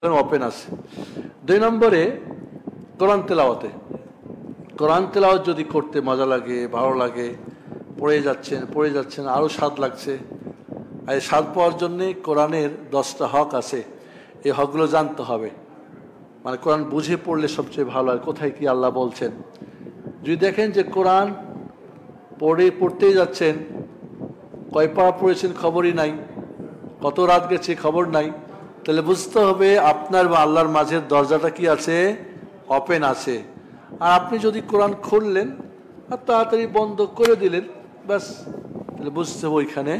Open আছে। 2 নম্বরে কোরআন তেলাওয়াতে, কোরআন তেলাওয়াত যদি করতে মজা লাগে, ভালো লাগে, পড়ে যাচ্ছেন আরও স্বাদ লাগছে। আর এই স্বাদ পাওয়ার জন্যে কোরআনের 10টা হক আছে, এই হকগুলো জানতে হবে। মানে কোরআন বুঝে পড়লে সবচেয়ে ভালো হয়, কোথায় কি আল্লাহ বলছেন। যদি দেখেন যে কোরআন পড়তেই যাচ্ছেন, কয় পারা পড়েছেন খবরই নাই, কত রাত গেছে খবর নাই, তাহলে বুঝতে হবে আপনার বা আল্লাহর মাঝের দরজাটা কি আছে, ওপেন আছে। আর আপনি যদি কোরআন খুললেন আর তাড়াতাড়ি বন্ধ করে দিলেন, ব্যাস, তাহলে বুঝতে হবে ওইখানে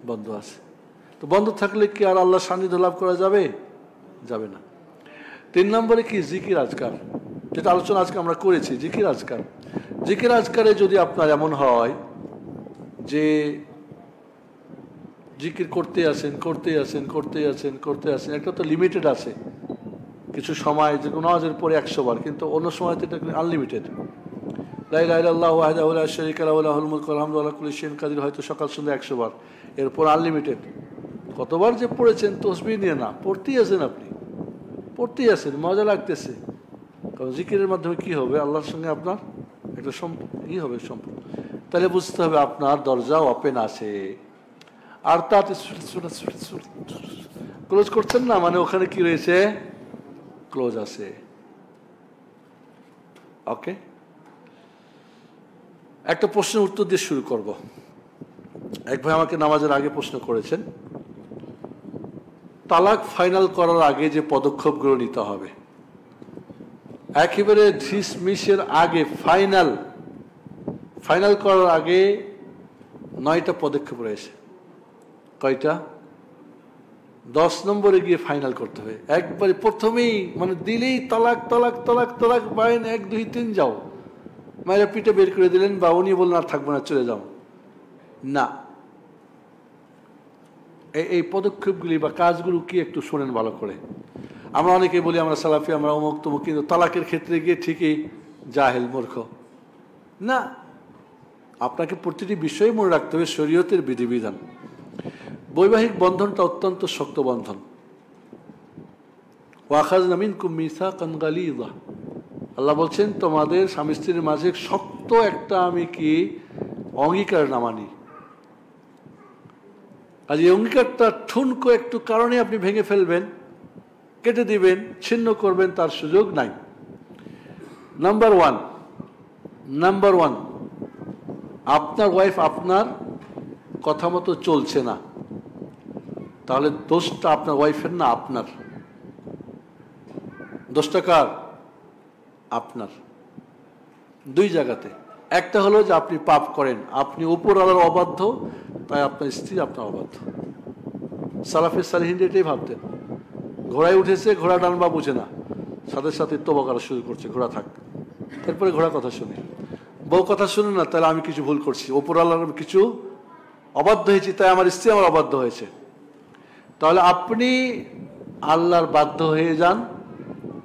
বন্ধ আছে। তো বন্ধ থাকলে কি আর আল্লাহর সান্নিধ্য লাভ করা যাবে? যাবে না। 3 নম্বরে কি জিকির আজকার, যেটা আলোচনা আজকে আমরা করেছি, জিকির আজকার। জিকির আজকারে যদি আপনার এমন হয় যে জিকির করতে আসেন, একটা তো লিমিটেড আছে, কিছু সময় যে নামাজের পরে 100 বার, কিন্তু অন্য সময় তো এটা আনলিমিটেড। লা ইলাহা ইল্লাল্লাহু ওয়াহদাহু লা শারীকা লাহু লাহুল মুলকু ওয়া লাহু আলা কুল্লি শাইইন কাদির, হয়তো সকাল সন্ধ্যা 100 বার, এরপর আনলিমিটেড। কতবার যে পড়েছেন তসবিহ নিয়ে না, পড়তেই আছেন, আপনি পড়তেই আছেন, মজা লাগতেছে। কারণ জিকিরের মাধ্যমে কি হবে, আল্লাহর সঙ্গে আপনার একটা হবে সম্পর্ক। তাহলে বুঝতে হবে আপনার দরজা ওপেন আছে। আর তাতে ক্লোজ করছেন না, মানে ওখানে কি রয়েছে, ক্লোজ আছে। ওকে, একটা প্রশ্নের উত্তর দিয়ে শুরু করব। এক ভাই আমাকে নামাজের আগে প্রশ্ন করেছেন, তালাক ফাইনাল করার আগে যে পদক্ষেপগুলো নিতে হবে, একেবারে ধিসমিসের আগে, ফাইনাল করার আগে 9টা পদক্ষেপ রয়েছে। কয়টা? 10 নম্বরে গিয়ে ফাইনাল করতে হবে একবারে প্রথমেই, মানে দিলেই তালাক তালাক তালাক তালাক, বাইন 1 2 3 যাও, মায়েরা পিঠে বের করে দিলেন, বা উনি বললেন আর থাকবো না, চলে যাও না। এই পদক্ষেপগুলি বা কাজগুলো কি একটু শোনেন ভালো করে। আমরা অনেকে বলি আমরা সালাফি, আমরা অমুক তমুক, কিন্তু তালাকের ক্ষেত্রে গিয়ে ঠিকই জাহেল, মূর্খ। না, আপনাকে প্রতিটি বিষয়ে মনে রাখতে হবে শরীয়তের বিধিবিধান। বৈবাহিক বন্ধনটা অত্যন্ত শক্ত বন্ধন। ওয়াখাযনা মিনকুম মিসাকান গালিযা, আল্লাহ বলছেন তোমাদের স্বামী স্ত্রীর মাঝে শক্ত একটা আমি কি অঙ্গীকার নামানি। আর এই অঙ্গীকারটা ঠুনকো একটু কারণে আপনি ভেঙে ফেলবেন, কেটে দিবেন, ছিন্ন করবেন, তার সুযোগ নাই। নাম্বার ওয়ান, আপনার ওয়াইফ আপনার কথা মতো চলছে না, তাহলে দোষটা আপনার ওয়াইফের না, আপনার। দোষটা কার? আপনার। 2 জায়গাতে। একটা হলো যে আপনি পাপ করেন, আপনি উপরওয়ালার অবাধ্য, তাই আপনার স্ত্রী আপনার অবাধ্য। সালাফে সালেহিন এটাই ভাবতেন, ঘোড়ায় উঠেছে, ঘোড়া ডানবা বুঝে না, সাথে সাথে তওবা করা শুরু করছে, ঘোড়া থাক। তারপরে ঘোড়া কথা শুনে, বউ কথা শুনে না, তাহলে আমি কিছু ভুল করছি, উপরওয়ালার কিছু অবাধ্য হয়েছি, তাই আমার স্ত্রী আমার অবাধ্য হয়েছে। তাহলে আপনি আল্লাহর বাধ্য হয়ে যান,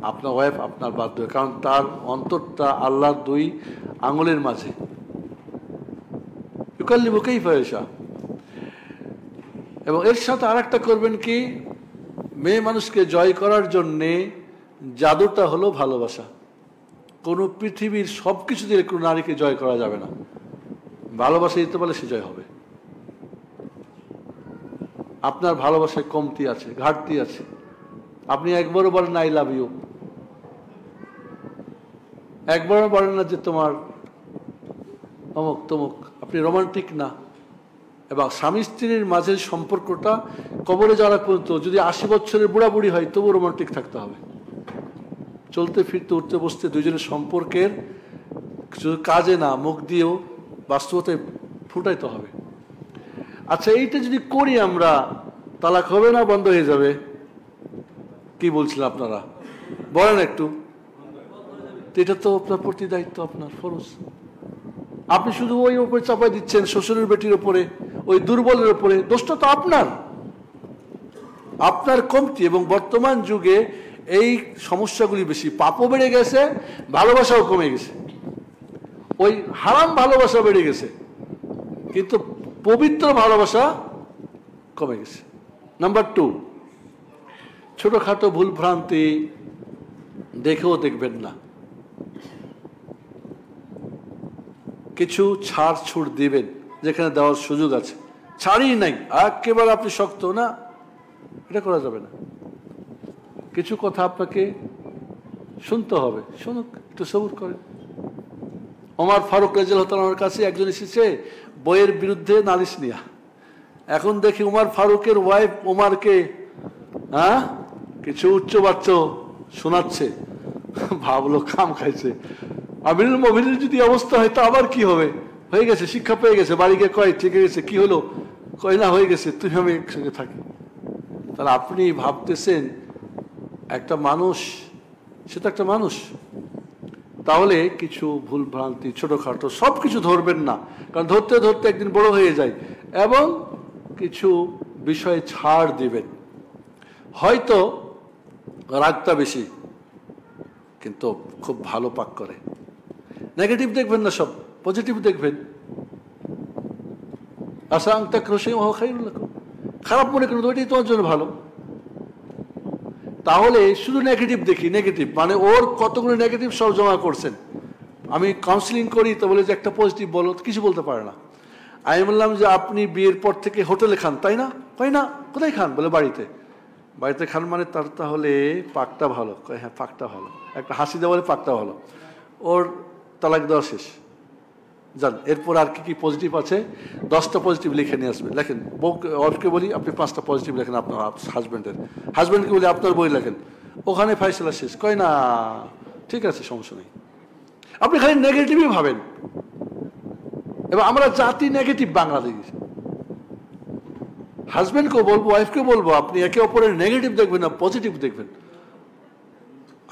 আপনার ওয়াইফ আপনার বাধ্য হয়, কারণ তার অন্তরটা আল্লাহর 2 আঙুলের মাঝে। ইউকাল্লিবু কাইফা ইয়াশা। এবং এর সাথে আরেকটা করবেন কি, মেয়ে মানুষকে জয় করার জন্যে জাদুটা হলো ভালোবাসা। কোনো পৃথিবীর সবকিছু দিয়ে কোনো নারীকে জয় করা যাবে না, ভালোবাসা দিতে পারলে সে জয় হবে। আপনার ভালোবাসায় কমতি আছে, ঘাটতি আছে, আপনি একবারও বলেন আই লাভ ইউ, একবারও বলেন না যে তোমার অমুক তমুক, আপনি রোমান্টিক না। এবং স্বামী স্ত্রীর মাঝের সম্পর্কটা কবরে যাওয়ার পর্যন্ত, যদি 80 বছরের বুড়া বুড়ি হয় তবু রোমান্টিক থাকতে হবে। চলতে ফিরতে উঠতে বসতে দুজনের সম্পর্কের শুধু কাজে না, মুখ দিয়েও বাস্তবতায় ফুটাইতে হবে। আচ্ছা, এইটা যদি করি আমরা, তালাক হবে না বন্ধ হয়ে যাবে? কি বলছিলেন আপনারা, বলেন একটু। এটা তো আপনার প্রতি দায়িত্ব, আপনার ফরজ। আপনি শুধু ওই উপরে চাপাই দিচ্ছেন, শ্বশুরের বেটির উপরে, ওই দুর্বলের উপরে। দোষটা তো আপনার কমতি। এবং বর্তমান যুগে এই সমস্যাগুলি বেশি, পাপও বেড়ে গেছে, ভালোবাসাও কমে গেছে। ওই হারাম ভালোবাসা বেড়ে গেছে, কিন্তু পবিত্র ভালোবাসা কমে গেছে। নাম্বার 2, ছোটখাটো ভুল ভ্রান্তি দেখেও দেখবেন না, কিছু ছাড় ছুট দিবেন যেখানে দেওয়ার সুযোগ আছে। ছাড়ই নাই, একেবারে আপনি শক্ত না, এটা করা যাবে না। কিছু কথা আপনাকে শুনতে হবে, শুনুক, একটু সবুর করেন। ওমর ফারুক রাদিয়াল্লাহু তাআলার কাছে একজন এসেছে বইয়ের বিরুদ্ধে নালিশ নিয়া। এখন দেখি উমর ফারুকের ওয়াইফ উমারকে কিছু উচ্চবাচ্য শোনাচ্ছে। ভাবলো খাম খাইছে, আমিরুল মুমিনিনের যদি অবস্থা হয় তা আবার কি হবে? হয়ে গেছে, শিক্ষা পেয়ে গেছে, বাড়ি গিয়ে কয় ঠিক গেছে, কি হলো? কয় না, হয়ে গেছে, তুই আমি একসঙ্গে থাকি। তাহলে আপনি ভাবতেছেন একটা মানুষ, সে তো একটা মানুষ। তাহলে কিছু ভুল ভ্রান্তি ছোটখাটো সব কিছু ধরবেন না, কারণ ধরতে ধরতে একদিন বড় হয়ে যায়। এবং কিছু বিষয়ে ছাড় দিবেন। হয়তো রাগটা বেশি, কিন্তু খুব ভালো পাক করে। নেগেটিভ দেখবেন না, সব পজিটিভ দেখবেন। আশা আংতা ক্রোশে খারাপ মনে করেন ওইটাই তোমার জন্য ভালো। তাহলে শুধু নেগেটিভ দেখি, নেগেটিভ মানে ওর কতগুলো নেগেটিভ সব জমা করছেন। আমি কাউন্সিলিং করি তো বলে যে একটা পজিটিভ বলো, কিছু বলতে পারে না। আমি বললাম যে আপনি বিয়ের পর থেকে হোটেলে খান, তাই না? তাই না, কোথায় খান? বলে বাড়িতে। বাড়িতে খান মানে তার তাহলে পাকটা ভালো? হ্যাঁ পাকটা ভালো। একটা হাসি দেওয়া বলে পাকটা ভালো। ওর তালাক দেওয়া শেষ, জান। এরপর আর কি কি পজিটিভ আছে 10টা পজিটিভ লিখে নিয়ে আসবেন। লেখেন, বউকে ওয়াইফকে বলি আপনি 5টা পজিটিভ লেখেন আপনার হাজব্যান্ডের, হাজব্যান্ডকে বলি আপনার বই লেখেন। ওখানে ফাইসলা শেষ। কয় না ঠিক আছে, সমস্যা নেই। আপনি খালি নেগেটিভই ভাবেন। এবার আমরা জাতি নেগেটিভ বাংলাদেশ। হাজব্যান্ডকেও বলবো, ওয়াইফকে বলবো, আপনি একে অপরের নেগেটিভ দেখবেন না, পজিটিভ দেখবেন।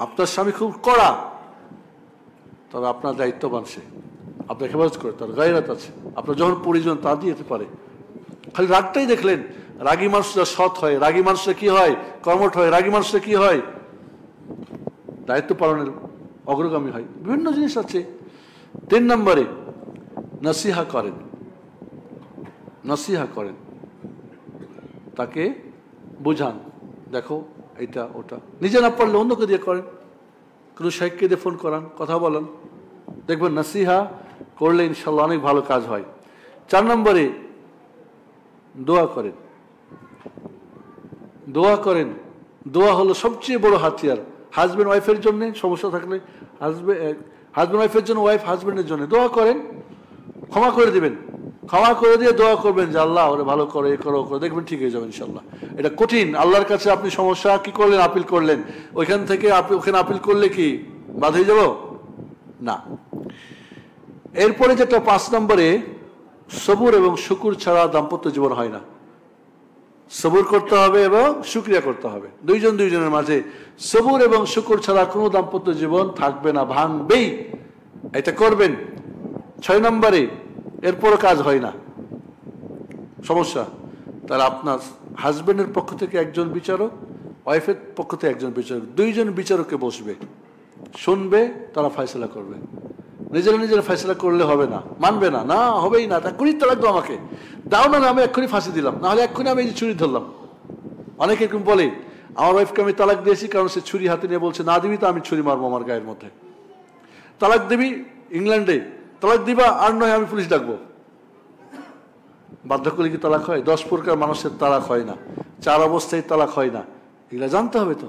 আপনার স্বামী খুব কড়া, তবে আপনার দায়িত্ববান, সে আপনার হেফাজত করে, তার গায়রাত আছে, আপনার যখন প্রয়োজন তা দিয়ে যেতে পারে। খালি রাগটাই দেখলেন। রাগী মানুষরা সৎ হয়, রাগী মানুষরা কি হয়? কর্মঠ হয়। রাগী মানুষরা কি হয়? দায়িত্ব পালনের অগ্রগামী হয়। বিভিন্ন জিনিস আছে। 3 নম্বরে নসিহা করেন। নসিহা করেন, তাকে বুঝান, দেখো এটা ওটা। নিজে না পারলে অন্যকে দিয়ে করেন, কোনো শেখকে দিয়ে ফোন করান, কথা বলেন, দেখবেন নসিহা করলে ইনশাল্লাহ অনেক ভালো কাজ হয়। 4 নম্বরে দোয়া করেন। দোয়া করেন, দোয়া হলো সবচেয়ে বড় হাতিয়ার। হাজব্যান্ড ওয়াইফের জন্য সমস্যা থাকলে হাজব্যান্ড ওয়াইফের জন্য, ওয়াইফ হাজব্যান্ডের জন্য দোয়া করেন। ক্ষমা করে দিবেন, ক্ষমা করে দিয়ে দোয়া করবেন যে আল্লাহ ওরে ভালো করে, এ করো করো, দেখবেন ঠিক হয়ে যাবে ইনশাল্লাহ। এটা কঠিন। আল্লাহর কাছে আপনি সমস্যা কি করলেন? আপিল করলেন। ওইখান থেকে ওখানে আপিল করলে কি বাদ হয়ে যাব? না। এরপরে যেটা 5 নম্বরে, সবুর এবং শুকুর ছাড়া দাম্পত্য জীবন হয় না। সবুর করতে হবে এবং শুকরিয়া করতে হবে। দুইজনের মাঝে সবুর এবং শুকুর ছাড়া কোনো দাম্পত্য জীবন থাকবে না, ভাঙবেই। এটা করবেন। 6 নম্বরে, এরপরও কাজ হয় না, সমস্যা। তাহলে আপনার হাজব্যান্ডের পক্ষ থেকে একজন বিচারক, ওয়াইফের পক্ষ থেকে একজন বিচারক, 2জন বিচারককে বসবে, শুনবে, তারা ফয়সালা করবে। নিজেরা ফয়সালা করলে হবে না, মানবে না, না হবেই না, এক্ষুনি তালাক দাও, আমাকে দাও না, আমি এক্ষুনি ফাঁসি দিলাম, না হলে এক্ষুনি আমি এই যে ছুরি ধরলাম। অনেকে এরকম বলে, আমার ওয়াইফকে আমি তালাক দিয়েছি কারণ সে ছুরি হাতে নিয়ে বলছে, না দিবি তো আমি ছুরি মারবো আমার গায়ের মধ্যে। তালাক দিবি ইংল্যান্ডে, তালাক দিবা, আর নয় আমি পুলিশ ডাকবো। বাধ্য করলে কি তালাক হয়? 10 প্রকার মানুষের তালাক হয় না, 4 অবস্থায় তালাক হয় না, এগুলা জানতে হবে তো।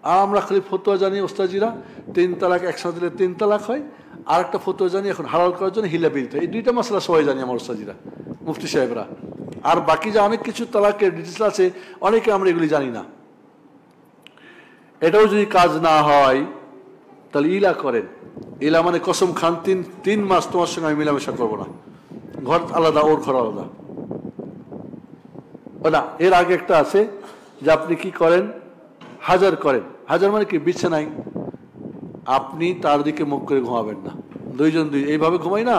আর আমরা খালি ফতোয়া জানি ওস্তাজিরা, 3 তালাক একসাথে দিলে 3 তালাক হয়। আর একটা ফতোয়া জানি এখন হালাল করার জন্য হিলা বিলতে, এই 2টা মশলা সবাই জানি আমার ওস্তাজিরা, মুফতি সাহেবরা। আর বাকি যে অনেক কিছু তালাকের ডিটেলস আছে, অনেকে আমরা এগুলি জানি না। এটাও যদি কাজ না হয় তাহলে ইলা করেন। ইলা মানে কসম খান, 3 মাস তোমার সঙ্গে আমি মেলামেশা করবো না, ঘর আলাদা, ওর ঘর আলাদা। না, এর আগে একটা আছে যে আপনি কি করেন, হাজার করেন। হাজার মানে কি? বিছানায় আপনি তার দিকে মুখ করে ঘুমাবেন না। 2জন এইভাবে ঘুমাই না,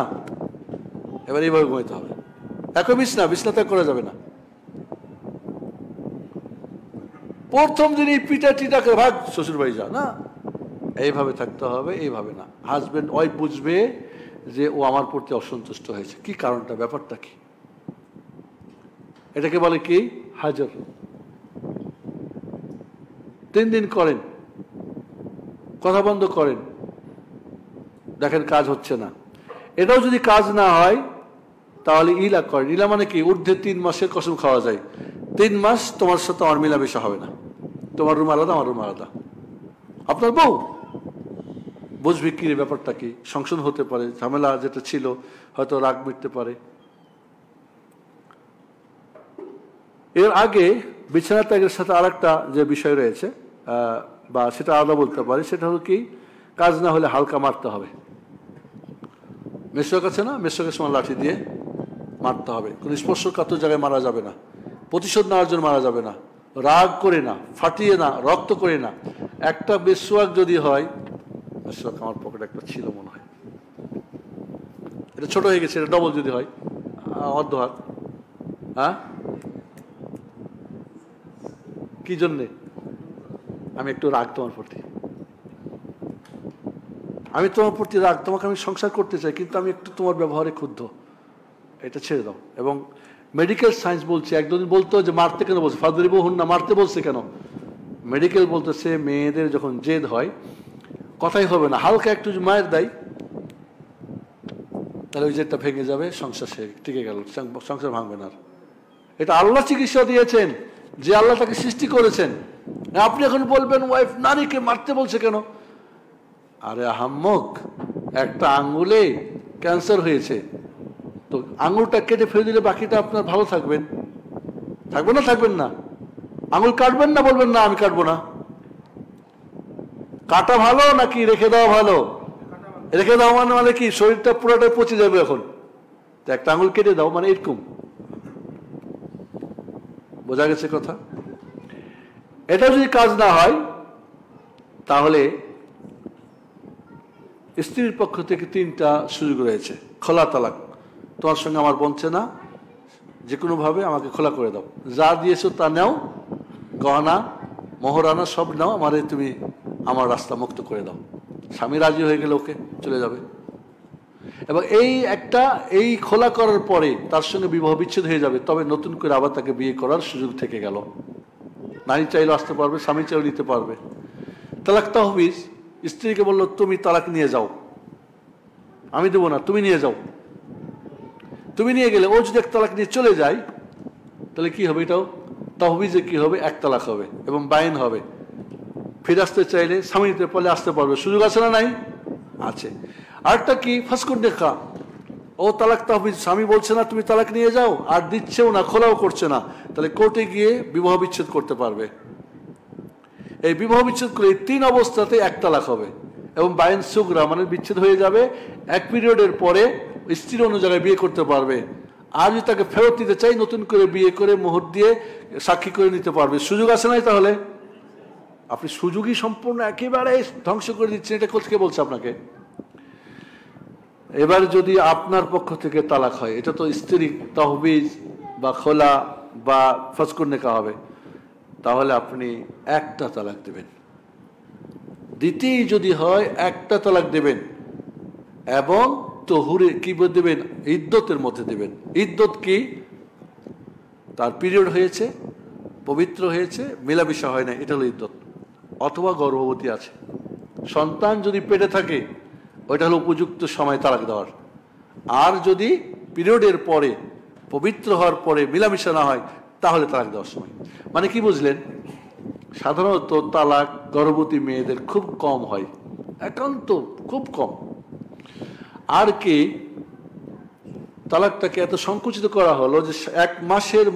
এবার এইভাবে ঘুমাইতে হবে। একই বিছনাতে করা যাবে না। প্রথম দিন এই পিটা টিটা করে ভাগ শ্বশুর বাড়ি যা, না, এইভাবে থাকতে হবে, এইভাবে না। হাজব্যান্ড ওয়াইফ বুঝবে যে ও আমার প্রতি অসন্তুষ্ট হয়েছে, কি কারণটা, ব্যাপারটা কি। এটাকে বলে কি? হাজার। 3 দিন করেন, কথা বন্ধ করেন, দেখেন কাজ হচ্ছে না। এটাও যদি কাজ না হয় তাহলে ইলা করেন। ইলা মানে কি? ঊর্ধ্বে 3 মাসের কসম খাওয়া যায়, 3 মাস তোমার সাথে আমার মেলামেশা হবে না, তোমার রুম আলাদা আমার রুম আলাদা। আপনার বউ বুঝবে কি ব্যাপারটা কি, সংশোধন হতে পারে, ঝামেলা যেটা ছিল হয়তো রাগ মিটতে পারে। এর আগে বিছানা ত্যাগের সাথে আরেকটা যে বিষয় রয়েছে, বা সেটা আলাদা বলতে পারি, সেটা হলো কি, কাজ না হলে হালকা মারতে হবে। মেশক আছে না, মেশকের সময় লাঠি দিয়ে মারতে হবে। কোনো স্পর্শকাতর জায়গায় মারা যাবে না, প্রতিশোধ নেওয়ার জন্য মারা যাবে না, রাগ করে না, ফাটিয়ে না, রক্ত করে না। একটা মেশক যদি হয়, মেশক আমার পকেটে একটা ছিল মনে হয়, এটা ছোট হয়ে গেছে, এটা ডবল যদি হয়, অর্ধ হাত। হ্যাঁ, কি জন্যে? আমি একটু রাগ তোমার প্রতি, আমি তোমার প্রতি রাগ, তোমাকে আমি সংসার করতে চাই, কিন্তু আমি একটু তোমার ব্যবহারে ক্ষুব্ধ, এটা ছেড়ে দাও। এবং মেডিকেল সায়েন্স বলছে, একজন বলতো যে মারতে কেন বলছে, ফাদরিবহুন না, মারতে বলছে কেন? মেডিকেল বলতেছে মেয়েদের যখন জেদ হয় কথাই হবে না, হালকা একটু মায়ের দেয়, তাহলে ওই জেদটা ভেঙে যাবে, সংসার সে টিকে গেল, সংসার ভাঙবে না। এটা আল্লাহ চিকিৎসা দিয়েছেন, যে আল্লাহ তাকে সৃষ্টি করেছেন। আপনি এখন বলবেন ওয়াইফ নারীকে মারতে বলছে কেন? আরে আহাম্মক, একটা আঙ্গুলে ক্যান্সার হয়েছে, তো আঙুলটা কেটে ফেলে দিলে বাকিটা আপনার ভালো থাকবেন, থাকবেন না? থাকবেন না? আঙুল কাটবেন না? বলবেন না আমি কাটবো না। কাটা ভালো নাকি রেখে দেওয়া ভালো? রেখে দাও মানে কি, শরীরটা পুরোটাই পচে যাবে এখন, তো একটা আঙুল কেটে দাও, মানে এরকম। বোঝা গেছে কথা? এটা যদি কাজ না হয় তাহলে স্ত্রীর পক্ষ থেকে 3টা সুযোগ রয়েছে। খোলা তালাক, তোমার সঙ্গে আমার বনছে না, যে কোনোভাবে আমাকে খোলা করে দাও, যা দিয়েছো তা নাও, গহনা মোহরানা সব নাও, আমারে তুমি আমার রাস্তা মুক্ত করে দাও। স্বামী রাজি হয়ে গেলে ওকে চলে যাবে। এবং এই খোলা করার পরে তার সঙ্গে বিবাহ বিচ্ছেদ হয়ে যাবে, তবে নতুন করে আবার তাকে বিয়ে করার সুযোগ থেকে গেল। নারী চাইলে আসতে পারবে, স্বামী চাইলে নিতে পারবে। তালাক তাহবিজ, স্ত্রীকে বললো তুমি তালাক নিয়ে যাও, আমি দেবো না, তুমি নিয়ে যাও। তুমি নিয়ে গেলে ও যদি এক তালাক নিয়ে চলে যায় তাহলে কি হবে? এটাও তাহবিজে কি হবে? 1 তালাক হবে এবং বাইন হবে। ফিরে আসতে চাইলে স্বামী নিতে পারলে আসতে পারবে, সুযোগ আছে না? নাই, আছে। আরেকটা কি? ফাসকুন দেখা, ও তালাক তাহবিজ, স্বামী বলছে না তুমি তালাক নিয়ে যাও, আর দিচ্ছেও না, খোলাও করছে না, তাহলে কোর্টে গিয়ে বিবাহ বিচ্ছেদ করতে পারবে। এই বিবাহ বিচ্ছেদ করে 3 অবস্থাতে 1 তালাক হবে এবং বাইন সুগরা মানে বিচ্ছেদ হয়ে যাবে। 1 পিরিয়ডের পরে স্ত্রীর অন্য জায়গায় বিয়ে করতে পারবে। আর যদি তাকে ফেরত দিতে চাই, নতুন করে বিয়ে করে মোহর দিয়ে সাক্ষী করে নিতে পারবে। সুযোগ আছে নাই? তাহলে আপনি সুযোগই সম্পূর্ণ একেবারে ধ্বংস করে দিচ্ছেন। এটা কে বলছে আপনাকে? এবার যদি আপনার পক্ষ থেকে তালাক হয়, এটা তো স্ত্রী তহবিজ বা খোলা বা ফাসকুন নেকা হবে, তাহলে আপনি 1টা তালাক দেবেন। দ্বিতীয় যদি হয় 1টা তালাক দেবেন এবং তহুরে কি দেবেন? ইদ্যতের মধ্যে দেবেন। ইদ্যত কি? তার পিরিয়ড হয়েছে, পবিত্র হয়েছে, মেলামেশা হয় না, এটা হলো ইদ্যত। অথবা গর্ভবতী আছে, সন্তান যদি পেটে থাকে, ওইটা হলো উপযুক্ত সময় তালাক দেওয়ার। আর যদি পিরিয়ডের পরে, পবিত্র হওয়ার পরে মেলামেশা না হয়, তাহলে তালাক দেওয়ার সময়। মানে কি বুঝলেন? সাধারণত তালাক গর্ভবতী মেয়েদের খুব কম হয়, একান্ত খুব কম। আর কি তালাকটাকে এত সংকুচিত করা হলো যে 1 মাসের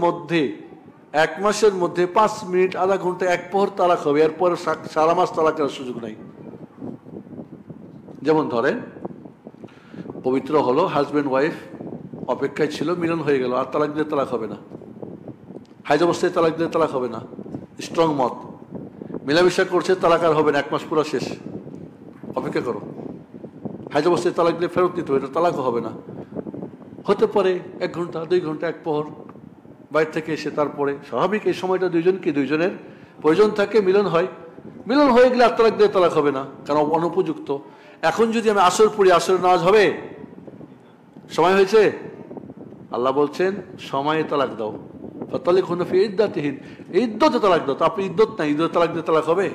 মধ্যে 5 মিনিট, আধা ঘন্টা, 1 প্রহর তালাক হবে, এরপরে সারা মাস তালাক করার সুযোগ নাই। যেমন ধরেন পবিত্র হলো, হাজব্যান্ড ওয়াইফ অপেক্ষায় ছিল, মিলন হয়ে গেল, আর তালাক দিলে তালাক হবে না। হাইজ অবস্থায় তালাক দিলে তালাক হবে না, স্ট্রং মত। মেলামেশা করছে, তালাক আর হবে না, 1 মাস পুরো শেষ, অপেক্ষা করো। হাইজ অবস্থায় তালাক দিলে ফেরত নিতে হবে, এটা তালাকও হবে না। হতে পারে 1 ঘন্টা, 2 ঘন্টা, 1 প্রহর বাইরে থেকে এসে, তারপরে স্বাভাবিক এই সময়টা দুইজনের প্রয়োজন থাকে, মিলন হয়। মিলন হয়ে গেলে আর তালাক দিয়ে তালাক হবে না, কারণ অনুপযুক্ত। এখন যদি আমি আসর পড়ি, আসর নামাজ হবে? সময় হয়েছে? আল্লাহ বলছেন সময়ে তালাক দাও। ফাতালিকুহুন্না ফি ইদ্দাতিহিন, ইদ্দতে তালাক দাও। তো আপনি ইদ্দত নাই, ইদ্দতে তালাক দিয়ে তালাক হবে?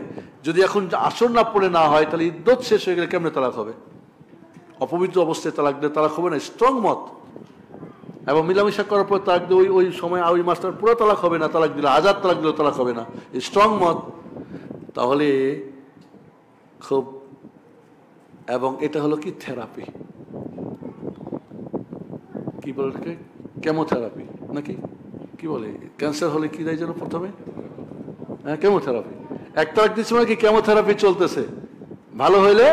যদি এখন আসর না পড়ে না হয় তাহলে ইদ্দত শেষ হয়ে গেলে কেমনে তালাক হবে? অপবিত্র অবস্থায় তালাক দিয়ে তালাক হবে না, স্ট্রং মত। এবং মিলামিশা করার পর তালাক দিয়ে ওই সময় ওই মাসটার পুরো তালাক হবে না, তালাক দিলে আজাদ তালাক দিলেও তালাক হবে না, স্ট্রং মত। তাহলে খুব, এবং এটা হলো কি থেরাপি, কি বলে এটাকে, কেমোথেরাপি নাকি কি বলে? ক্যান্সার হলে কি দেয় যেন প্রথমে? হ্যাঁ, কেমোথেরাপি। এক তালাক দিচ্ছে মানে কি কেমোথেরাপি চলতেছে, ভালো হইলে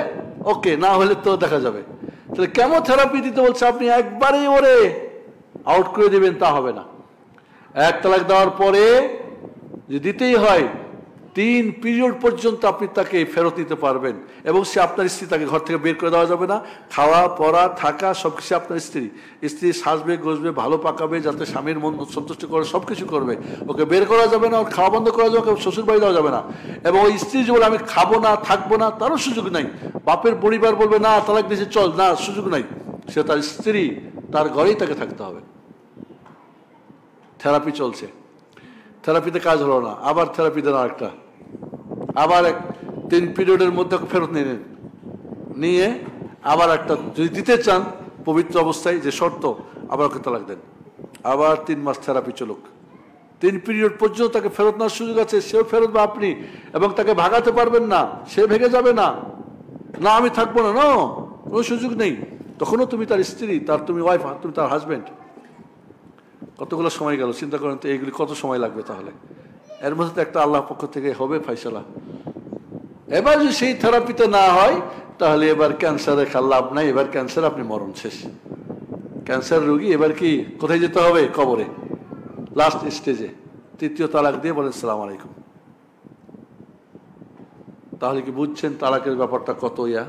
ওকে, না হলে তো দেখা যাবে। তাহলে কেমোথেরাপি দিতে বলছে, আপনি একবারেই ওরে আউট করে দিবেন তা হবে না। এক তালাক দেওয়ার পরে যে দিতেই হয় 3 পিরিয়ড পর্যন্ত আপনি তাকে ফেরত দিতে পারবেন, এবং সে আপনার স্ত্রী, তাকে ঘর থেকে বের করে দেওয়া যাবে না। খাওয়া পড়া থাকা সবকিছু আপনার স্ত্রী সাজবে গজবে, ভালো পাকাবে, যাতে স্বামীর মন সন্তুষ্ট করে সবকিছু করবে। ওকে বের করা যাবে না, ওর খাওয়া বন্ধ করা যাবে, ওকে শ্বশুর বাড়ি দেওয়া যাবে না। এবং ওই স্ত্রী যে বলে আমি খাবো না থাকবো না, তারও সুযোগ নাই। বাপের পরিবার বলবে না তালাক দিয়েছে চল, না, সুযোগ নাই। সে তার স্ত্রী, তার ঘরেই তাকে থাকতে হবে। থেরাপি চলছে, থেরাপিতে কাজ হলো না, আবার থেরাপি দেন আরেকটা, আবার 3 পিরিয়ডের মধ্যে ফেরত নিয়ে আবার একটা যদি দিতে চান পবিত্র অবস্থায়, যে শর্ত, আবার ওকে তালাক দেন। আবার 3 মাস থেরাপি চলুক, 3 পিরিয়ড পর্যন্ত তাকে ফেরত নেওয়ার সুযোগ আছে, সেও ফেরত বা আপনি, এবং তাকে ভাগাতে পারবেন না, সে ভেঙে যাবে না, না আমি থাকবো না, কোনো সুযোগ নেই। তখনও তুমি তার স্ত্রী, তুমি ওয়াইফ, তুমি তার হাজব্যান্ড। কতগুলো সময় গেল চিন্তা করেন তো, এইগুলি কত সময় লাগবে? তাহলে এর মধ্যে তো একটা আল্লাহর পক্ষ থেকে হবে ফাইসালা। এবার যদি সেই থেরাপিতে না হয় তাহলে এবার ক্যান্সারে লাভ নাই, এবার ক্যান্সার, আপনি মরণ শেষ। ক্যান্সার রোগী এবার কি কোথায় যেতে হবে? কবরে, লাস্ট স্টেজে 3য় তালাক দিয়ে বলেন সালাম আলাইকুম। তাহলে কি বুঝছেন তালাকের ব্যাপারটা কত ইয়া?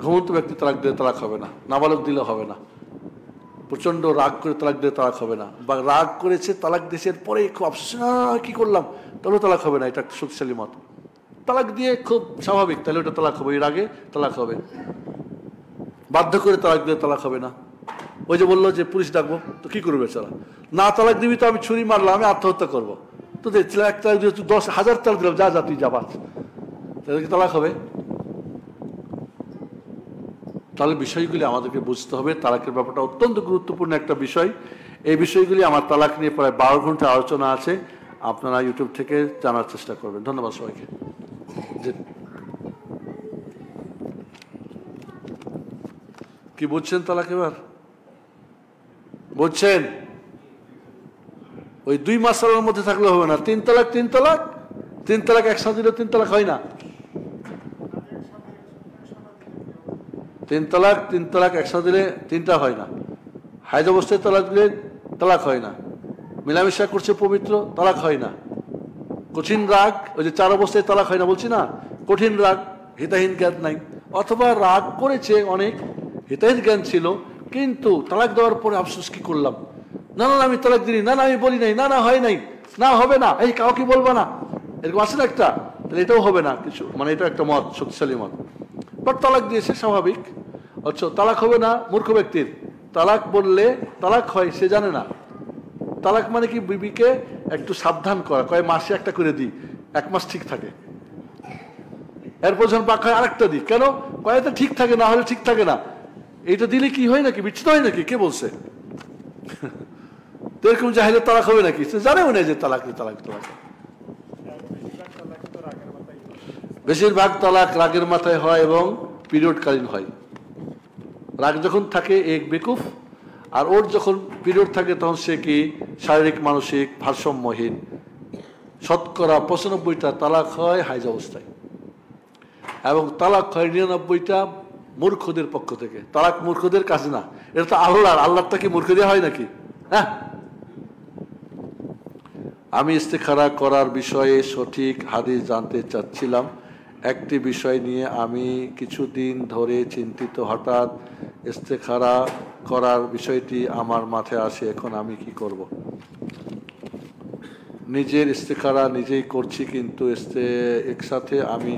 ঘুমন্ত ব্যক্তি তালাক দিয়ে তালাক হবে না, নাবালক দিলে হবে না, প্রচন্ড রাগ করে তালাক দিয়ে তালাক হবে না, বা রাগ করেছে তালাক দেশের পরে খুব আফসোস, কি করলাম, তাহলে তালাক হবে না। এটা একটা শক্তিশালী মত। তালাক দিয়ে খুব স্বাভাবিক, তাহলে ওটা তালাক হবে, এর আগে তালাক হবে। বাধ্য করে তালাক দিয়ে তালাক হবে না। ওই যে বললো যে পুলিশ ডাকবো, তো কি করবে বেচারা? না তালাক দিবি তো আমি ছুরি মারলাম, আমি আত্মহত্যা করবো, তো এক তালাক দিয়ে 10,000 তালাক দিলাম, যা তুই যা বাঁচ, তাহলে কি তালাক হবে? তাহলে বিষয়গুলি আমাদেরকে বুঝতে হবে। তালাকের ব্যাপারটা অত্যন্ত গুরুত্বপূর্ণ একটা বিষয়। এই বিষয়গুলি আমার তালাক নিয়ে প্রায় 12 ঘন্টা আলোচনা আছে, আপনারা ইউটিউব থেকে জানার চেষ্টা করবেন। ধন্যবাদ সবাইকে। কি বুঝছেন তালাক? এবার বুঝছেন? ওই 2 মাসালার মধ্যে থাকলে হবে না। 3 তালাক 3 তালাক, 3 তালাক একসাথে দিলে 3 তালাক হয় না। 3 তালাক একসাথে দিলে 3টা হয় না। হাইজ অবস্থায় তালাক দিলে তালাক হয় না। মিলামেশা করছে পবিত্র, তালাক হয় না। কঠিন রাগ, ওই যে 4 অবস্থায় তালাক হয় না বলছি না, কঠিন রাগ, হিতাহীন জ্ঞান নাই, অথবা রাগ করেছে অনেক, হিতাহীন জ্ঞান ছিল, কিন্তু তালাক দেওয়ার পরে আফসোস কি করলাম, না আমি তালাক দিই, না আমি বলি নাই, না হয় নাই, না হবে না, এই কাউকে বলবো না, এরকম আছে না একটা, তাহলে এটাও হবে না কিছু, মানে এটা একটা মত, শক্তিশালী মত। বাট তালাক দিয়েছে স্বাভাবিক। আচ্ছা, তালাক হবে না মূর্খ ব্যক্তির। তালাক বললে তালাক হয়, সে জানে না। তালাক মানে কি বিবিকে একটু সাবধান করা, কয় মাসে একটা করে দিই, 1 মাস ঠিক থাকে, এরপর যখন পাক হয় আরেকটা দিই, কেন? কয়েকটা ঠিক থাকে, না হলে ঠিক থাকে না। এইটা দিলে কি হয় নাকি, বিচ্ছিন্ন হয় নাকি? কে বলছে? তো এরকম চাইলে তালাক হবে নাকি? জানেও না যে তালাক। বেশিরভাগ তালাক রাগের মাথায় হয় এবং পিরিয়ডকালীন হয়। রাগ যখন থাকে এক বেকুফ, আর ওর যখন পিরিয়ড থাকে তখন সে কি শারীরিক মানসিক ভারসাম্যহীন। শতকরা 95টা তালাক হয় হাইজ অবস্থায়, এবং তালাক হয় 99টা মূর্খদের পক্ষ থেকে। তালাক মূর্খদের কাছে না, এটা তো আল্লাহটা কি মূর্খ দিয়ে হয় নাকি? হ্যাঁ। আমি ইস্তেখারা করার বিষয়ে সঠিক হাদিস জানতে চাচ্ছিলাম। একটি বিষয় নিয়ে আমি কিছুদিন ধরে চিন্তিত। হঠাৎ ইস্তেখারা করার বিষয়টি আমার মাথায় আসে, এখন আমি কি করব? নিজের ইস্তেখারা নিজেই করছি, কিন্তু একসাথে আমি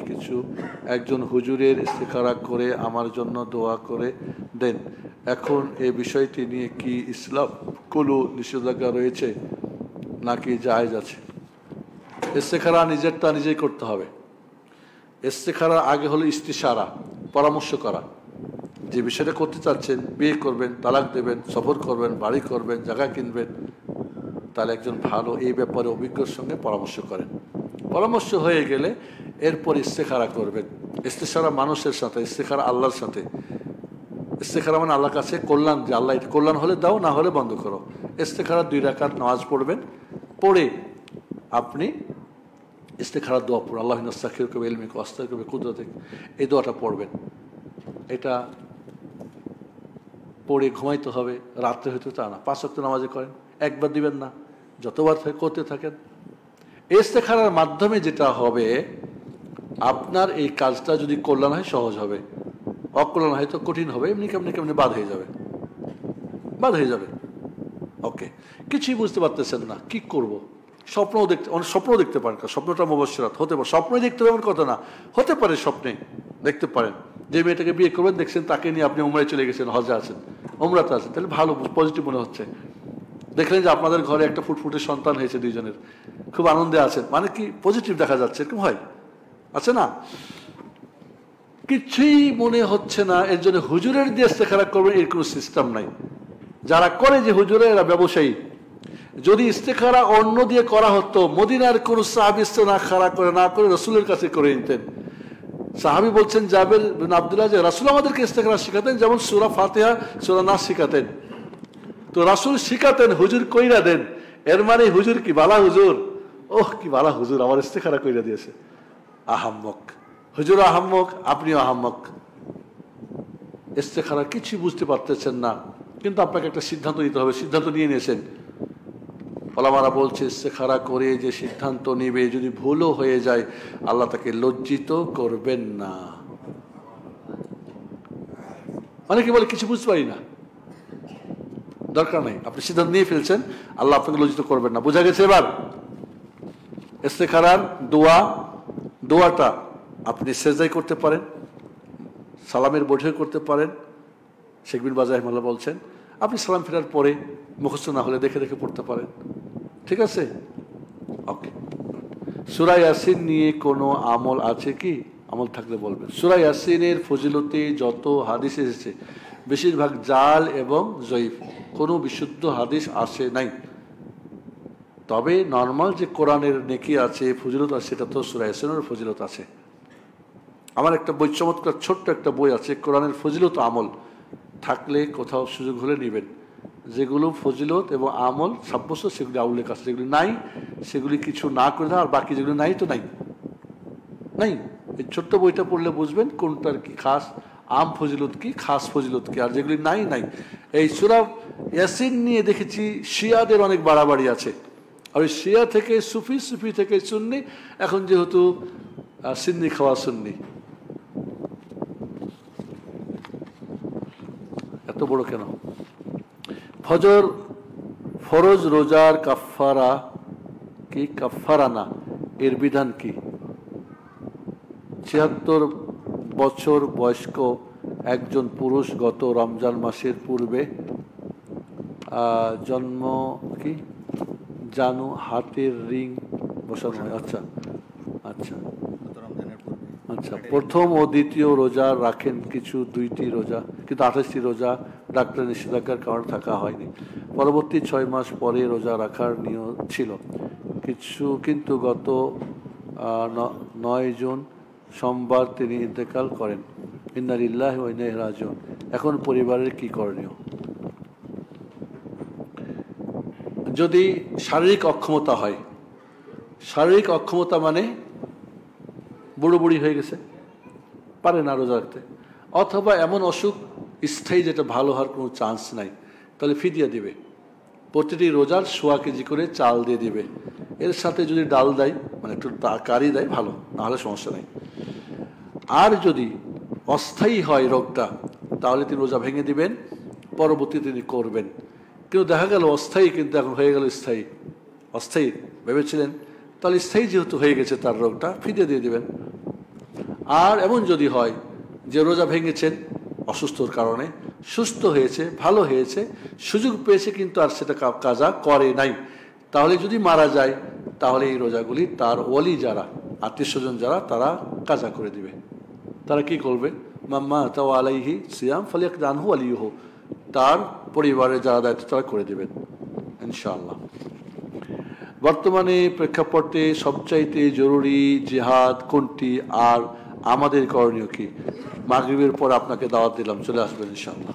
একজন হুজুরের ইস্তেখারা করে আমার জন্য দোয়া করে দেন। এখন এই বিষয়টি নিয়ে কি ইসলাম কোনো নিষেধাজ্ঞা রয়েছে নাকি জায়েজ আছে? ইস্তেখারা নিজেরটা নিজেই করতে হবে। ইস্তেখারার আগে হলো ইস্তিশারা, পরামর্শ করা। যে বিষয়টা করতে চাচ্ছেন, বিয়ে করবেন, তালাক দেবেন, সফর করবেন, বাড়ি করবেন, জায়গা কিনবেন, তাহলে একজন ভালো এই ব্যাপারে অভিজ্ঞর সঙ্গে পরামর্শ করেন। পরামর্শ হয়ে গেলে এরপর ইস্তেখারা করবেন। ইস্তেখারা মানুষের সাথে, ইস্তেখারা আল্লাহর সাথে। ইস্তেখারা মানে আল্লাহর কাছে কল্যাণ, যে আল্লাহ এটা কল্যাণ হলে দাও, না হলে বন্ধ করো। ইস্তেখারা 2 রাকাত নামাজ পড়বেন, পড়ে আপনি ইস্তেখারা দোয়া পড়ুন, আল্লাহ নাস্তাগফিরুকা বিইলমিকা ওয়া আস্তাগফিরুকা বিকুদরাতিক, এই দোয়াটা পড়বেন। এটা পড়ে ঘুমাইতে হবে, রাত্রে হয়তো তা না, 5 ওয়াক্ত নামাজে করেন, একবার দিবেন না, যতবার করতে থাকেন। ইস্তেখারার মাধ্যমে যেটা হবে, আপনার এই কাজটা যদি কল্যাণ হয় সহজ হবে, অকল্যাণ হয় তো কঠিন হবে, এমনি কেমনি বাদ হয়ে যাবে। ওকে, কিছুই বুঝতে পারতেছেন না, কি করব? স্বপ্নও দেখতে পারেন, স্বপ্নটা মুবাশশিরাত হতে পারে, স্বপ্নই দেখতে পারেন কথা না, হতে পারে স্বপ্নে দেখতে পারেন যে মেয়েটাকে বিয়ে করবেন, দেখছেন তাকে নিয়ে আপনি উমরায় চলে গেছেন, হজে আছেন, উমরাতে আছেন, তাহলে ভালো, পজিটিভ মনে হচ্ছে। দেখলেন যে আপনাদের ঘরে একটা ফুটফুটে সন্তান হয়েছে, 2 জনের, খুব আনন্দে আছেন, মানে কি পজিটিভ দেখা যাচ্ছে, এরকম হয়, আছে না? কিছুই মনে হচ্ছে না, এর জন্য হুজুরের দিয়ে ইস্তেখারা করবেন এর কোনো সিস্টেম নাই। যারা করে যে হুজুরে, এরা ব্যবসায়ী। যদি ইস্তেখারা অন্য দিয়ে করা হতো, মদিনার কোন সাহাবী ইস্তেখারা না করে রাসূলের কাছে করে নিতেন। সাহাবী বলছেন জাবের বিন আব্দুল্লাহ যে রাসূল আমাদেরকে ইস্তেখারা শিখাতেন, যেমন সূরা ফাতিহা, সূরা নাস শিখাতেন। তো রাসূল শিখাতেন, হুজুর কইরা দেন, এর মানে হুজুর কি বালা হুজুর, ওহ কি বালা হুজুর, আমার ইস্তেখারা কইরা দিয়েছে। আহাম্মক হুজুর, আহাম্মক, আপনিও আহাম্মক। ইস্তেখারা কিছু বুঝতে পারতেছেন না, কিন্তু আপনাকে একটা সিদ্ধান্ত নিতে হবে, সিদ্ধান্ত নিয়ে নিয়েছেন। ওলামারা বলছে ইস্তেখারা করে যে সিদ্ধান্ত নেবে, যদি ভুলও হয়ে যায়, আল্লাহ তাকে লজ্জিত করবেন না। অনেকে বলে কিছু বুঝতে পারি না, দরকার নেই, আপনি সিদ্ধান্ত নিয়ে ফেলছেন, আল্লাহ আপনাকে লজ্জিত করবেন না। বোঝা গেছে এবার? ইস্তেখারার দোয়াটা আপনি সেজদায় করতে পারেন, সালামের বৈঠকে করতে পারেন। শেখ বিন বাজ রাহিমাহুল্লাহ বলছেন আপনি সালাম ফেরার পরে মুখস্থ না হলে দেখে দেখে পড়তে পারেন, ঠিক আছে? ওকে। সূরা ইয়াসিন নিয়ে কোনো আমল আছে কি? আমল থাকলে বলবেন। সূরা ইয়াসিনের ফজিলতে যত হাদিস এসেছে বেশিরভাগ জাল এবং জয়ীফ, কোনো বিশুদ্ধ হাদিস আসে নাই। তবে নর্মাল যে কোরআনের নেকি আছে, ফজিলত আছে, সেটা তো সূরা ইয়াসিনের ফজিলত আছে। আমার একটা বই, চমৎকার ছোট্ট একটা বই আছে, কোরআনের ফজিলত আমল, থাকলে কোথাও সুযোগ হলে নেবেন। যেগুলো ফজিলত এবং আমল সাব্যস্ত সেগুলি উল্লেখ আছে, যেগুলি নাই সেগুলি কিছু না করে দেওয়া, আর বাকি যেগুলি নাই তো নাই। এই ছোট্ট বইটা পড়লে বুঝবেন কোনটার কি খাস আম ফজিলত কি, খাস ফজিলত কি, আর যেগুলি নাই। এই সূরা ইয়াসিন নিয়ে দেখেছি শিয়াদের অনেক বাড়াবাড়ি আছে, আর ওই শিয়া থেকে সুফি, সুফি থেকে সুন্নি, এখন যেহেতু সিন্নি খাওয়া সুন্নি। এত বড় কেন? ফরজ রোজার কাফারা কি, কাফারা না, এর বিধান কি? ৭৬ বছর বয়স্ক একজন পুরুষ গত রমজান মাসের পূর্বে জন্ম কি জানু হাতের রিং বসানো হয়। আচ্ছা, প্রথম ও দ্বিতীয় রোজা রাখেন কিছু, 2টি রোজা, কিন্তু 28টি রোজা ডাক্তার নিষেধাজ্ঞার কারণে থাকা হয়নি। পরবর্তী 6 মাস পরে রোজা রাখার নিয়ম ছিল কিন্তু গত 9 জুন সোমবার তিনি ইন্তেকাল করেন। ইন্না লিল্লাহি ওয়া ইন্না ইলাইহি রাজিউন। এখন পরিবারের কি করণীয়? যদি শারীরিক অক্ষমতা হয়, শারীরিক অক্ষমতা মানে বুড়ো বুড়ি হয়ে গেছে, পারে না রোজা রাখতে, অথবা এমন অসুখ স্থায়ী যেটা ভালো হওয়ার কোনো চান্স নাই, তাহলে ফিদিয়া দিবে। প্রতিটি রোজার 1.25 কেজি করে চাল দিয়ে দিবে, এর সাথে যদি ডাল দেয়, মানে একটু কারি দেয় ভালো, নাহলে সমস্যা নেই। আর যদি অস্থায়ী হয় রোগটা, তাহলে তিনি রোজা ভেঙে দিবেন, পরবর্তীতে তিনি করবেন। কিন্তু দেখা গেল অস্থায়ী, কিন্তু এখন হয়ে গেল স্থায়ী। অস্থায়ী ভেবেছিলেন, তাহলে স্থায়ী যেহেতু হয়ে গেছে তার রোগটা, ফিদিয়া দিয়ে দিবেন। আর এমন যদি হয় যে রোজা ভেঙেছেন অসুস্থর কারণে, সুস্থ হয়েছে, ভালো হয়েছে, সুযোগ পেয়েছে, কিন্তু আর সেটা কাজা করে নাই, তাহলে যদি মারা যায় তাহলে এই রোজাগুলি তার ওলি যারা, আত্মীয় স্বজন যারা, তারা কাজা করে দিবে। তারা কি করবে? মাম্মা তাও আলাইহি সিয়াম ফালিয়াকদানহু আলিয়ুহু, তার পরিবারের যারা দায়িত্ব তারা করে দেবেন ইনশাআল্লাহ। বর্তমানে প্রেক্ষাপটে সবচাইতে জরুরি জিহাদ কোনটি, আর আমাদের করণীয় কি? মাগরিবের পর আপনাকে দাওয়াত দিলাম, চলে আসবেন ইনশাআল্লাহ।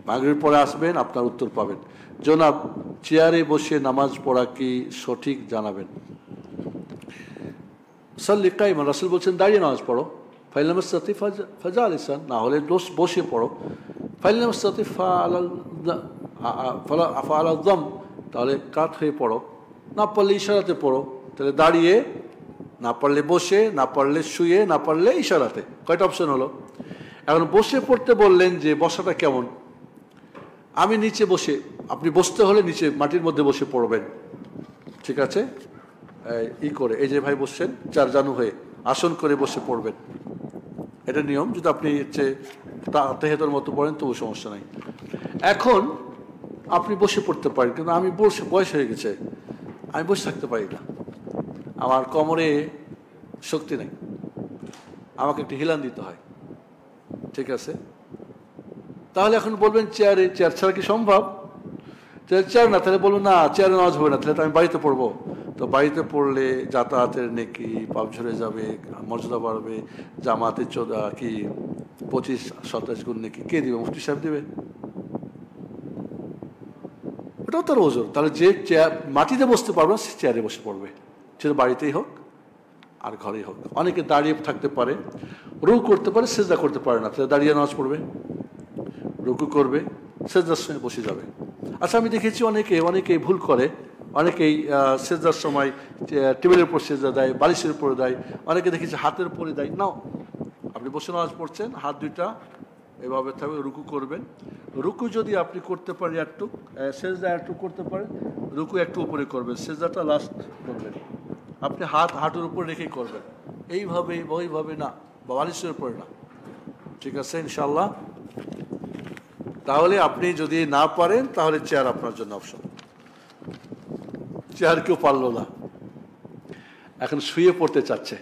মাগরিবের পরে আসবেন, আপনার উত্তর পাবেন। জনাব, চেয়ারে বসে নামাজ পড়া কি সঠিক জানাবেন? সাল্লি কাইমান, রাসূল বলছেন দাঁড়িয়ে নামাজ পড়ো। ফাইলাম ইসতাতি ফাজালিসান, না হলে বসে পড়ো। ফাইলাম ইসতাতি ফাআলা যাম, তাহলে কাত হয়ে পড়ো। না পারলে ইশারাতে পড়ো, তাহলে দাঁড়িয়ে, না পারলে বসে, না পারলে শুয়ে, না পারলে ইশারাতে। কয়টা অপশন হলো? এখন বসে পড়তে বললেন যে বসাটা কেমন? আমি নিচে বসে, আপনি বসতে হলে নিচে মাটির মধ্যে বসে পড়বেন, ঠিক আছে? করে এই যে ভাই বসছেন চারজানু হয়ে আসন করে বসে পড়বেন, এটা নিয়ম। যদি আপনি হচ্ছে তাহিয়াতুর মতো পড়েন তবু সমস্যা নাই। এখন আপনি বসে পড়তে পারেন, কিন্তু আমি বয়স হয়ে গেছে, আমি বসে থাকতে পারি না, আমার কোমরে শক্তি নেই, আমাকে একটু হিলান দিতে হয়, ঠিক আছে? তাহলে এখন বলবেন চেয়ারে, চেয়ার ছাড়া কি সম্ভব? চেয়ার না, তাহলে বলবেন না চেয়ারে নামাজ হবে না, তাহলে তো আমি বাড়িতে পড়বো। তো বাড়িতে পড়লে যাতায়াতের নেকি পাপ ঝরে যাবে, মর্যাদা বাড়বে, জামাতে কি 25-27 গুণ নেকি কে দিবে? মুফতি সাহেব দিবে? ওটাও তার ওজোর। তাহলে যে চেয়ার মাটিতে বসতে পারবে সে চেয়ারে বসে পড়বে, সেটা বাড়িতেই হোক আর ঘরেই হোক। অনেকে দাঁড়িয়ে থাকতে পারে, রুকু করতে পারে, সেজদা করতে পারে না, তাহলে দাঁড়িয়ে নামাজ পড়বে, রুকু করবে, সেজদার সময় বসে যাবে। আচ্ছা, আমি দেখেছি অনেকেই ভুল করে, অনেকেই সেজদার সময় টেবিলের উপর সেজদা দেয়, বালিশের উপরে দেয়, অনেকে দেখেছি হাতের উপরে দেয়। নাও, আপনি বসে নামাজ পড়ছেন, হাত দুইটা এভাবে থাকবে, রুকু করবেন। রুকু যদি আপনি করতে পারেন একটু, সেজদা একটু করতে পারেন, রুকু একটু উপরে করবেন, সেজদাটা লাস্ট করবেন। আপনি হাত হাঁটুর উপর রেখেই করবেন, এইভাবে ওইভাবে না, বা বালিশের উপরে না, ঠিক আছে ইনশাআল্লাহ? তাহলে আপনি যদি না পারেন তাহলে চেয়ার আপনার জন্য অপশন। চেয়ার কেউ পারল না, এখন শুয়ে পড়তে চাচ্ছে,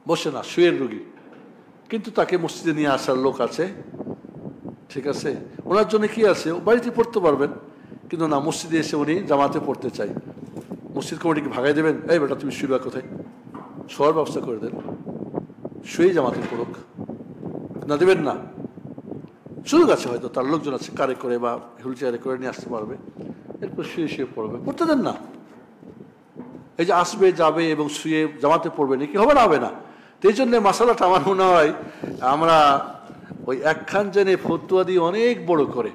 বসে না, শুয়ের রুগী, কিন্তু তাকে মসজিদে নিয়ে আসার লোক আছে, ঠিক আছে? ওনার জন্য কি আছে, বাড়িতে পড়তে পারবেন, কিন্তু না, মসজিদে এসে উনি জামাতে পড়তে চাই। মসজিদ কমিটিকে ভাগাই দেবেন, এই বেটা তুমি শুইবা কোথায়, শোয়ার ব্যবস্থা করে দেন, শুয়েই জামাতে পড়ুক, না দেবেন না? সুযোগ আছে, হয়তো তার লোকজন আছে, কারে করে বা হুইল চেয়ারে করে নিয়ে আসতে পারবে, এরপর শুয়ে শুয়ে পড়বে, পড়তে দেন না। এই যে আসবে যাবে এবং শুয়ে জামাতে পড়বে, নাকি হবে না? হবে না। তো এই জন্য মাসালাটা আমার মনে হয় আমরা ওই একখান জেনে ফতুয়া দিয়ে অনেক বড় করে,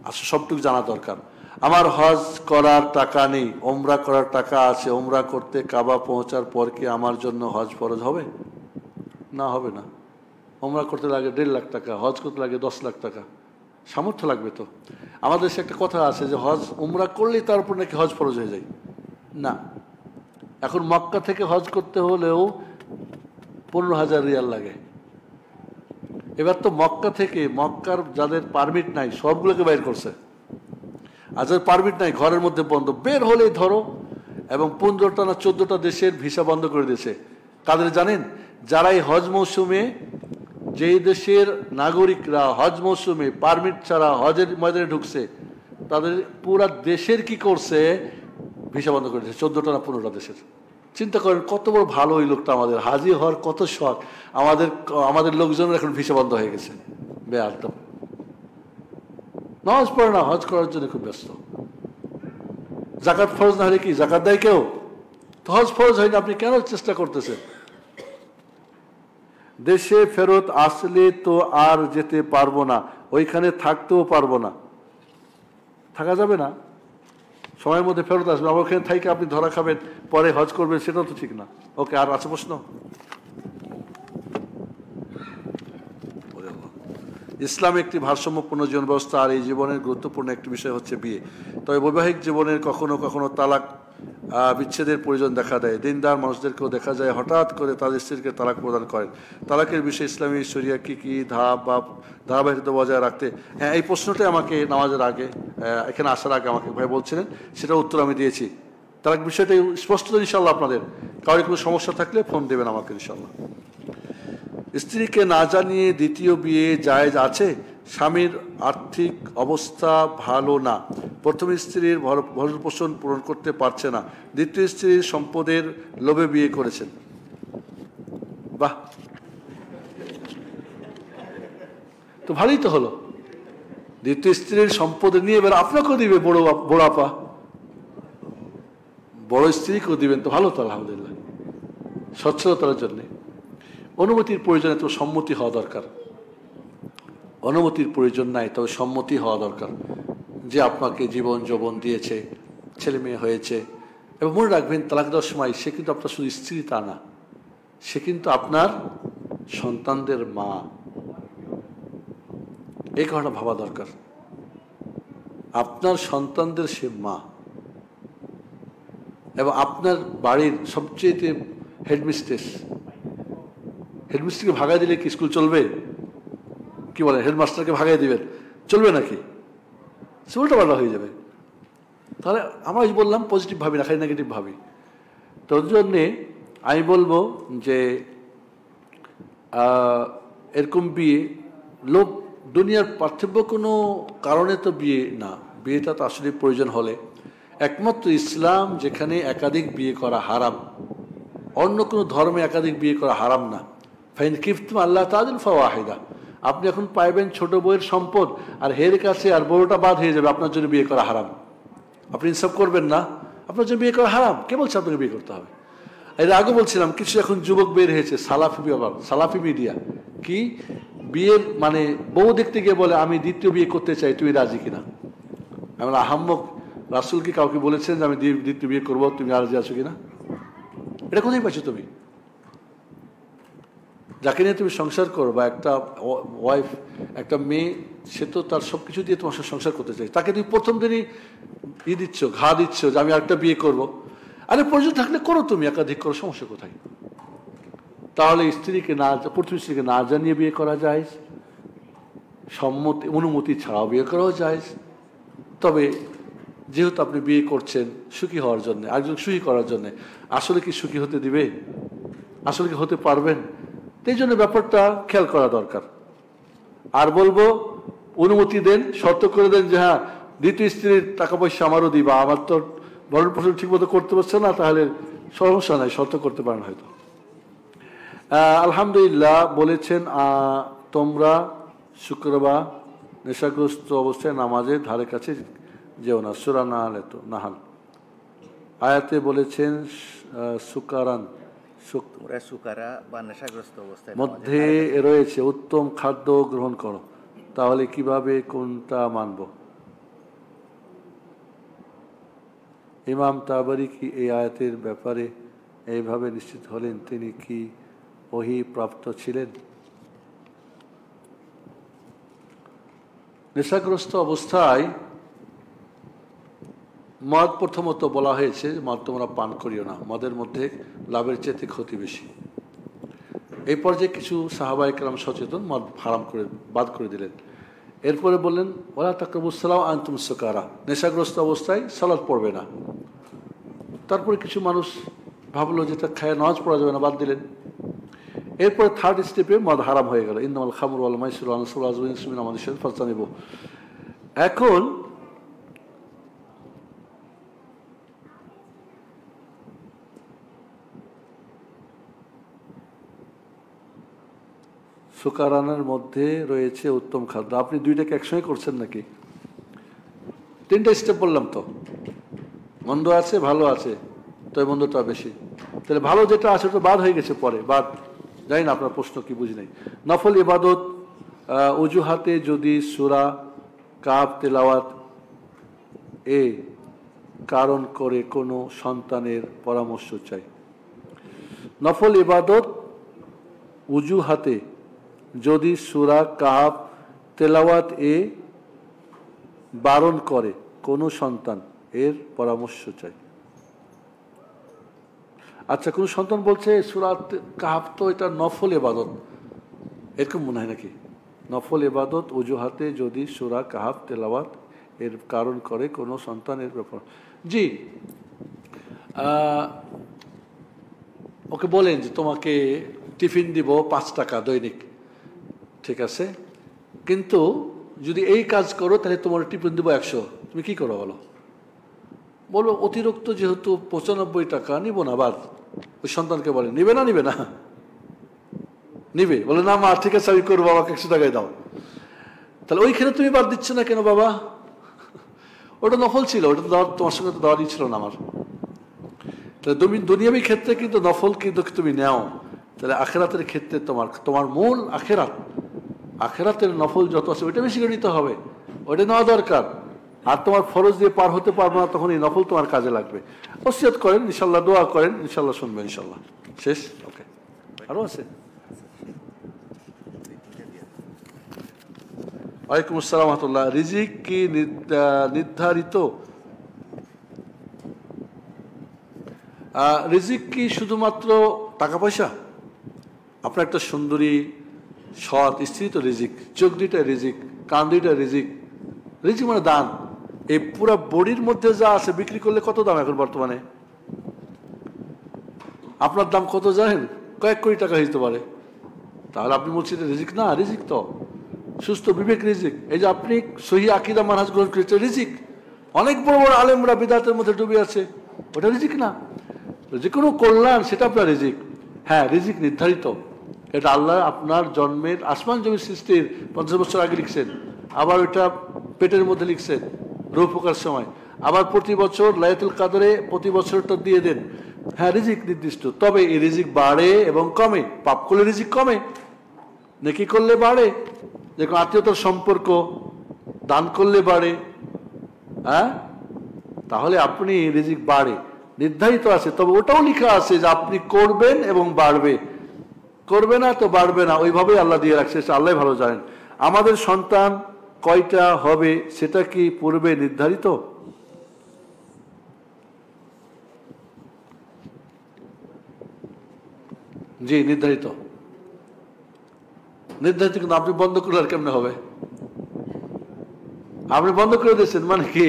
আসলে সবটুকু জানা দরকার। আমার হজ করার টাকা নেই, ওমরা করার টাকা আছে, ওমরা করতে কাবা পৌঁছার পর কি আমার জন্য হজ ফরজ হবে? না, হবে না। ওমরা করতে লাগে 1.5 লাখ টাকা, হজ করতে লাগে 10 লাখ টাকা, সামর্থ্য লাগবে তো। আমাদের দেশে একটা কথা আছে যে হজ ওমরা করলেই তার উপর নাকি হজ ফরজ হয়ে যায়। না, এখন মক্কা থেকে হজ করতে হলেও 15,000 রিয়াল লাগে। এবার তো মক্কা থেকে, মক্কার যাদের পারমিট নাই সবগুলোকে বাইর করছে, আর যাদের পারমিট নাই ঘরের মধ্যে বন্ধ, বের হলেই ধরো। এবং 15টা না 14টা দেশের ভিসা বন্ধ করে দিয়েছে। কাদের জানেন? যারা এই হজ মৌসুমে, যেই দেশের নাগরিকরা হজ মৌসুমে পারমিট ছাড়া হজের ময়দানে ঢুকছে, তাদের পুরা দেশের কি করছে, ভিসা বন্ধ করে দিয়েছে। 14টা না 15টা দেশের। চিন্তা করেন কত বড় ভালো ওই লোকটা, আমাদের হাজি হওয়ার কত শখ, আমাদের লোকজনের এখন ভিসা বন্ধ হয়ে গেছে। বেআদব, নামাজ পড়ে না, হজ করার জন্য খুব ব্যস্ত। জাকাত ফরজ না হলে কি জাকাত দেয় কেউ? তো হজ ফরজ হয়নি, আপনি কেন চেষ্টা করতেছেন? দেশে ফেরত আসলে তো আর যেতে পারবো না, ওইখানে থাকতেও পারবো না। থাকা যাবে না, সময়ের মধ্যে ফেরত আসবে, আবার ওখানে থাইকে আপনি ধরা খাবেন, পরে হজ করবেন, সেটাও তো ঠিক না। ওকে, আর আছে প্রশ্ন? ইসলাম একটি ভারসাম্যপূর্ণ জীবন ব্যবস্থা, আর এই জীবনের গুরুত্বপূর্ণ একটি বিষয় হচ্ছে বিয়ে। তবে বৈবাহিক জীবনের কখনো কখনো তালাক বিচ্ছেদের প্রয়োজন দেখা দেয়। দিনদার মানুষদেরকেও দেখা যায় হঠাৎ করে তাদের স্ত্রীকে তালাক প্রদান করেন। তালাকের বিষয়ে ইসলামী শরিয়া কী কী ধাপ বা ধারাবাহিকতা বজায় রাখতে, হ্যাঁ এই প্রশ্নটাই আমাকে নামাজের আগে এখানে আসার আগে আমাকে ভাই বলছিলেন, সেটা উত্তর আমি দিয়েছি। তালাক বিষয়টাই স্পষ্ট ইনশাল্লাহ। আপনাদের কারোর কোনো সমস্যা থাকলে ফোন দেবেন আমাকে ইনশাল্লাহ। স্ত্রীকে না জানিয়ে দ্বিতীয় বিয়ে জায়েজ আছে? স্বামীর আর্থিক অবস্থা ভালো না, প্রথম স্ত্রীর ভরণ পোষণ পূরণ করতে পারছে না, দ্বিতীয় স্ত্রীর সম্পদের লোভে বিয়ে করেছেন। বাহ, তো ভালোই তো হলো। দ্বিতীয় স্ত্রীর সম্পদ নিয়ে এবার আপনাকেও দিবে বড় আপা, বড় স্ত্রীকেও দিবেন, তো ভালো তো আলহামদুলিল্লাহ, সচ্ছলতার জন্য। অনুমতির প্রয়োজনে তো সম্মতি হওয়া দরকার। অনুমতির প্রয়োজন নাই, তবে সম্মতি হওয়া দরকার যে আপনাকে জীবন যৌবন দিয়েছে, ছেলে মেয়ে হয়েছে। এবং মনে রাখবেন, তালাক দেওয়ার সময় সে কিন্তু আপনার শুধু স্ত্রী তা না, সে কিন্তু আপনার সন্তানদের মা। এই কথাটা ভাবা দরকার। আপনার সন্তানদের সে মা, এবং আপনার বাড়ির সবচেয়ে হেডমিস্ট্রেস। হেডমিস্ট্রেসকে ভাগাই দিলে কি স্কুল চলবে? কি বলেন, হেডমাস্টারকে ভাগাই দিবেন, চলবে নাকি? স্কুলটা ভালো হয়ে যাবে। তাহলে আমরা বললাম পজিটিভ ভাবি না, খালি নেগেটিভ ভাবি। তোর জন্যে আমি বলবো যে এরকম বিয়ে লোক দুনিয়ার পার্থক্য কোনো কারণে তো বিয়ে না, বিয়েটা তো আসলে প্রয়োজন হলে একমাত্র ইসলাম যেখানে একাধিক বিয়ে করা হারাম, অন্য কোনো ধর্মে একাধিক বিয়ে করা হারাম না। ফাইন কিফতুম আল্লাহ তাআদিল ফাওয়াহিদা। আপনি এখন পাইবেন ছোট বউয়ের সম্পদ, আর হের কাছে আর বড়টা বাদ হয়ে যাবে, আপনার জন্য বিয়ে করা হারাম। আপনি ইনসাফ করবেন না, আপনার জন্য বিয়ে করা হারাম। কে বলছে আপনাকে বিয়ে করতে হবে? এর আগে বলছিলাম কিছু এখন যুবক বের হয়েছে, সালাফি মিডিয়া, কি বিয়ের মানে বউ দেখতে গিয়ে বলে আমি দ্বিতীয় বিয়ে করতে চাই, তুই রাজি কিনা? আমি আহাম্মক, রাসূল কি কাউকে বলেছেন যে আমি দ্বিতীয় বিয়ে করবো, তুমি রাজি আছো কিনা? এটা কোথায় পাচ্ছ তুমি? যাকে নিয়ে তুমি সংসার করো, বা একটা ওয়াইফ, একটা মেয়ে, সে তো তার সব কিছু দিয়ে তোমার সাথে সংসার করতে চাই, তাকে তুমি প্রথম দিনই দিচ্ছ, ঘা দিচ্ছ যে আমি আরেকটা বিয়ে করব। আরে প্রয়োজন থাকলে করো, তুমি একাধিক করো, সমস্যা কোথায়? তাহলে স্ত্রীকে না, প্রথম স্ত্রীকে না জানিয়ে বিয়ে করা যায়, অনুমতি ছাড়াও বিয়ে করাও যায়। তবে যেহেতু আপনি বিয়ে করছেন সুখী হওয়ার জন্য, একজন সুখী করার জন্য, আসলে কি সুখী হতে দিবে? আসলে কি হতে পারবেন? এই জন্য ব্যাপারটা খেয়াল করা দরকার। আর বলবো অনুমতি দেন, শর্ত করে দেন যে হ্যাঁ দ্বিতীয় স্ত্রীর টাকা পয়সা আমারও দিবা, আমার তো ভরণ পোষণ ঠিক মতো করতে পারছে না, তাহলে সমস্যা নাই, শর্ত করতে পারেন হয়তো। আলহামদুলিল্লাহ বলেছেন তোমরা শুক্রবার নেশাগ্রস্ত অবস্থায় নামাজের ধারে কাছে যেও না, সূরা নাহাল আয়াতে বলেছেন সুকারান বা নেশাগ্রস্ত অবস্থায় মধ্যে রয়েছে উত্তম খাদ্য গ্রহণ করো, তাহলে কিভাবে কোনটা মানব? ইমাম তাবরী কি এই আয়াতের ব্যাপারে এইভাবে নিশ্চিত হলেন? তিনি কি ওহী প্রাপ্ত ছিলেন? নেশাগ্রস্ত অবস্থায় মদ প্রথমত বলা হয়েছে মদ তোমরা পান করিও না, মদের মধ্যে লাভের চেয়ে ক্ষতি বেশি। এই পর্যায়ে কিছু সাহাবা একরাম সচেতন, মদ হারাম করে বাদ করে দিলেন। এরপরে বললেন ওয়ালা তাকরাবুস সালাত ওয়া আনতুম সুকারা, নেশাগ্রস্ত অবস্থায় সালাত পড়বে না। তারপরে কিছু মানুষ ভাবলো যেটা খায় নামাজ পড়া যাবে না, বাদ দিলেন। এরপরে থার্ড স্টেপে মদ হারাম হয়ে গেল, ইন্নামাল খামরু ওয়াল মাইসিরু ওয়াল আনসাবু ওয়াল আজলামু মিন আমাদি শাইতান ফাজতানিবু। এখন সুকারানের মধ্যে রয়েছে উত্তম খাদ্য। আপনি দুইটাকে একসঙ্গে করছেন নাকি? তিনটা স্টেপ বললাম তো, মন্দ আছে ভালো আছে, তো এই মন্দটা বেশি। তাহলে ভালো যেটা আছে তো বাদ হয়ে গেছে, পরে বাদ। জানি না আপনার প্রশ্ন কি, বুঝি নাই। নফল ইবাদত অজুহাতে যদি সূরা কাফ তেলাওয়াত কারণ করে কোনো সন্তানের পরামর্শ চাই। নফল ইবাদত অজুহাতে যদি সূরা কাফ তেলাওয়াত বারণ করে কোনো সন্তান, এর পরামর্শ চাই। আচ্ছা, কোন সন্তান বলছে সূরা কাহাফ তো এটা নফল ইবাদত, এরকম মনে হয় নাকি? নফল ইবাদত অজুহাতে যদি সূরা কাহাফ তেলাওয়াত এর কারণ করে কোনো সন্তানের ব্যাপার। জি, ওকে বলেন যে তোমাকে টিফিন দিব 5 টাকা দৈনিক, ঠিক আছে, কিন্তু যদি এই কাজ করো তাহলে তোমার টিফিন দিব 100। তুমি কি করো বলো? বলবো অতিরিক্ত যেহেতু 95 টাকা নিব না। বাদ। ওই সন্তানকে বলে নিবে না? নিবে না? নিবে। বলে না মা ঠিক আছে আমি করবো, আমাকে 100 টাকায় দাও। তাহলে ওইখানে তুমি বাদ দিচ্ছ না কেন বাবা? ওটা নফল ছিল, ওটা তোমার সঙ্গে তো দেওয়ারই ছিল না আমার। তাহলে তুমি দুনিয়াবী ক্ষেত্রে কিন্তু নফল কিন্তু তুমি নেও, তাহলে আখেরাতের ক্ষেত্রে তোমার মূল আখেরাতের নফল যত আছে ওইটা বেশি করে নিতে হবে, ওইটা নেওয়া দরকার। আর তোমার ফরজ দিয়ে পার হতে পারবো না, তখন এই নফল তোমার কাজে লাগবে। ওসিয়ত করেন ইনশাল্লাহ, দোয়া করেন ইনশাল্লাহ, শুনবে ইনশাল্লাহ। শেষ? ওকে, আরো আছে? ওয়ালাইকুম আসসালাম রহমতুল্লাহ। রিজিক কি নির্ধারিত? রিজিক কি শুধুমাত্র টাকা পয়সা? আপনার একটা সুন্দরী সৎ স্ত্রী তো রিজিক, চোখ দুইটা রিজিক, কান দুইটা রিজিক। রিজিক মানে দান। এই পুরা বডির মধ্যে যা আছে বিক্রি করলে কত দাম এখন বর্তমানে? আপনার দাম কত জানেন? কয়েক কোটি টাকা হইতে পারে। তাহলে আপনি বলছেন রিজিক না? রিজিক তো সুস্থ বিবেক রিজিক। এই যে আপনি সহি আকীদা মানহাজ গ্রহণ করেছেন, রিজিক। অনেক বড় বড় আলেমরা বিদআতের মধ্যে ডুবে আছে, ওটা রিজিক না? যে কোনো কল্যাণ সেটা আপনার রিজিক। হ্যাঁ, রিজিক নির্ধারিত। এটা আল্লাহ আপনার জন্মের আসমান জমির সৃষ্টির 50 বছর আগে লিখছেন, আবার ওইটা পেটের মধ্যে লিখছেন রূহ পোকার সময়, আবার প্রতি বছর লাইলাতুল কদরে প্রতি বছরটা দিয়ে দেন। হ্যাঁ, রিজিক নির্দিষ্ট। তবে এই রিজিক বাড়ে এবং কমে। পাপ করলে রিজিক কমে, নেকি করলে বাড়ে। যেরকম আত্মীয়তার সম্পর্ক দান করলে বাড়ে। হ্যাঁ, তাহলে আপনি রিজিক বাড়ে, নির্ধারিত আছে। তবে ওটাও লেখা আছে যে আপনি করবেন এবং বাড়বে, করবে না তো বাড়বে না, ওইভাবেই আল্লাহ দিয়ে রাখছে, আল্লাহ ভালো জানেন। আমাদের সন্তান কয়টা হবে সেটা কি পূর্বে নির্ধারিত? জি, নির্ধারিত। নির্ধারিত, কিন্তু আপনি বন্ধ করলে আর কেমনে হবে? আপনি বন্ধ করে দিয়েছেন মানে কি?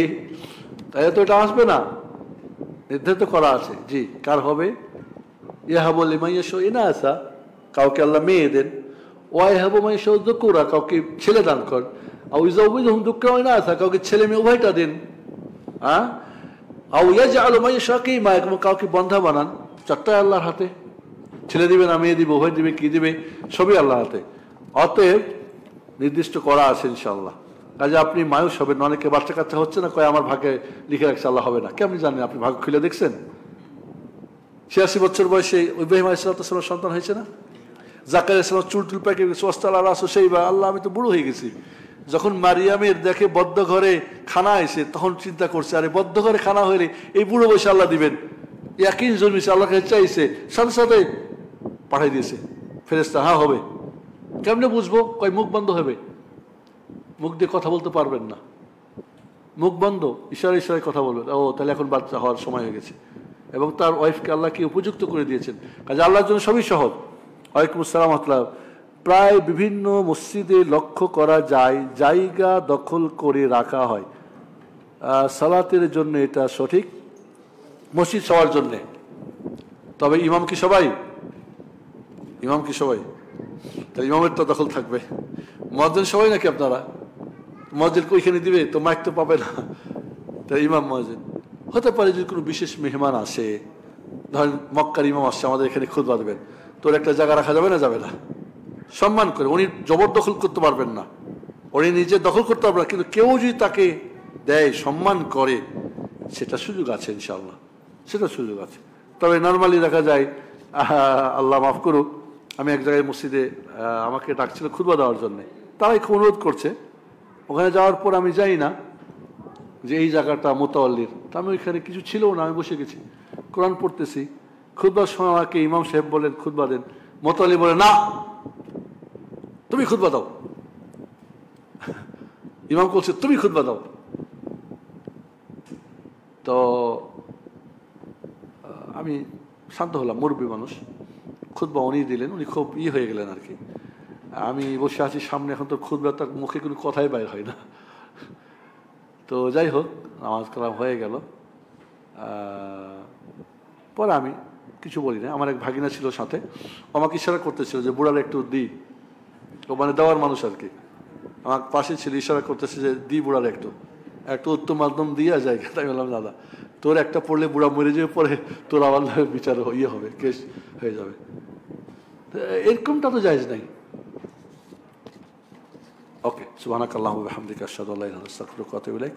তাই তো এটা আসবে না, নির্ধারিত করা আছে। জি, কার হবে? ইয়াহাবু লিমান ইয়াশাউ ইনাসা, কাউকে আল্লাহ মেয়ে দেন। ওয়াইহাবু মান ইয়াশাউ যুকুরা, কাউকে ছেলে দান করেন। আও ইউযাউযুহুম যুকরা ওয়া ইনাসা, কাউকে ছেলে মেয়ে উভয়টা দেন। হ্যাঁ, আও ইয়াজআলু মান ইয়াশাউ আকীমা, কাউকে বন্ধা বানান। চারটাই আল্লাহর হাতে। ছেলে দিবে না মেয়ে দিবে, উভয় দিবে, কি দিবে, সবই আল্লাহর হাতে। অতএব নির্দিষ্ট করা আছে ইনশাআল্লাহ। কাজে আপনি মায়ুস হবেন। অনেকে বাচ্চা কাচ্চা হচ্ছে না, কয় আমার ভাগে লিখে রাখছে আল্লাহ হবে না। কেমনি জানেন? আপনি ভাগ্য খুলে দেখছেন? 86 বছর বয়সে ইব্রাহিম আলাইহিস সালামের সন্তান হয়েছে না? জাকারিয়া আলাইহিস সালাম চুল পেকে গেছে, ওয়াস্তাল আলা রাসু শাইবা, আল্লাহ আমি তো বুড়ো হয়ে গেছি। যখন মারিয়ামের দেখে বদ্ধ ঘরে খানা আইছে, তখন চিন্তা করছে আরে বদ্ধ ঘরে খানা হইলে এই বুড়ো বয়সে আল্লাহ দিবেন। ইয়াকিন জন্মিছে, আল্লাহ কাছে চাইছে, সাথে সাথে পাঠাই দিয়েছে ফেরেশতা। হ্যাঁ হবে। কেমনে বুঝবো? কয় মুখ বন্ধ হবে, মুখ দিয়ে কথা বলতে পারবেন না, মুখ বন্ধ, ইশারায় ইশারায় কথা বলবেন। ও তাহলে এখন বাচ্চা হওয়ার সময় হয়ে গেছে। এবং তার ওয়াইফকে আল্লাহ কি উপযুক্ত করে দিয়েছেন। কাজে আল্লাহর জন্য সবই সহজ। ওয়ালাইকুম আসসালাম রাহমাতুল্লাহ। প্রায় বিভিন্ন মসজিদে লক্ষ্য করা যায় জায়গা দখল করে রাখা হয়, সালাতের জন্য এটা সঠিক? মসজিদ সবার জন্যে, তবে ইমাম কি সবাই? ইমাম কি সবাই? তাহলে ইমামের তো দখল থাকবে। মুয়াজ্জিন সবাই নাকি আপনারা? মুয়াজ্জিন ওইখানে দিবে তো, মাইক তো পাবে না। তাই ইমাম মুয়াজ্জিন হতে পারে। যদি কোনো বিশেষ মেহমান আসে, ধরেন মক্কার ইমাম আসছে আমাদের এখানে খুতবা দেবেন, তোর একটা জায়গা রাখা যাবে না? যাবে না। সম্মান করে, উনি জবরদখল করতে পারবেন না, উনি নিজে দখল করতে পারবেন না, কিন্তু কেউ যদি তাকে দেয়, সম্মান করে, সেটা সুযোগ আছে ইনশাআল্লাহ, সেটা সুযোগ আছে। তবে নর্মালি দেখা যায়, আল্লাহ মাফ করুক, আমি এক জায়গায় মসজিদে আমাকে ডাকছিল খুতবা দেওয়ার জন্য, তারাই খুব অনুরোধ করছে। ওখানে যাওয়ার পর আমি যাই না যে এই জায়গাটা মোতাওয়াল্লির, তা আমি ওইখানে কিছু ছিল না, আমি বসে গেছি কোরআন পড়তেছি। খুতবার সময় আমাকে ইমাম সাহেব বলেন খুতবা দেন, মোতাওয়াল্লি বলে না তুমি খুতবা দাও। ইমাম বলছে তুমি খুতবা দাও। তো আমি শান্ত হলাম, মুরব্বী মানুষ, খুতবা উনি দিলেন, উনি খুব হয়ে গেলেন আর কি। আমি বসে আছি সামনে, এখন তো খুতবা, তার মুখে কোনো কথাই বাইর হয় না। তো যাই হোক, নামাজ কালাম হয়ে গেল। পরে আমি কিছু বলি না। আমার এক ভাগিনা ছিল সাথে, আমাকে ইশারা করতেছিল যে বুড়ার একটু দিই, ও মানে দেওয়ার মানুষ আর কি। আমার পাশে ছিল, ইশারা করতেছে যে দি বুড়ার একটু উত্তম মাধ্যম দিয়ে যায়। তাই বললাম দাদা, তোর একটা পড়লে বুড়া মরে যাবে, পরে তোর আবার বিচার হবে, কেস হয়ে যাবে। এরকমটা তো জায়েজ নাই। ওকে, সুবহানাকাল্লাহুম্মা ওয়া বিহামদিকা আশহাদু আল্লা ইলাহা ইল্লা আনতা আস্তাগফিরুকা ওয়া আতুবু ইলাইক।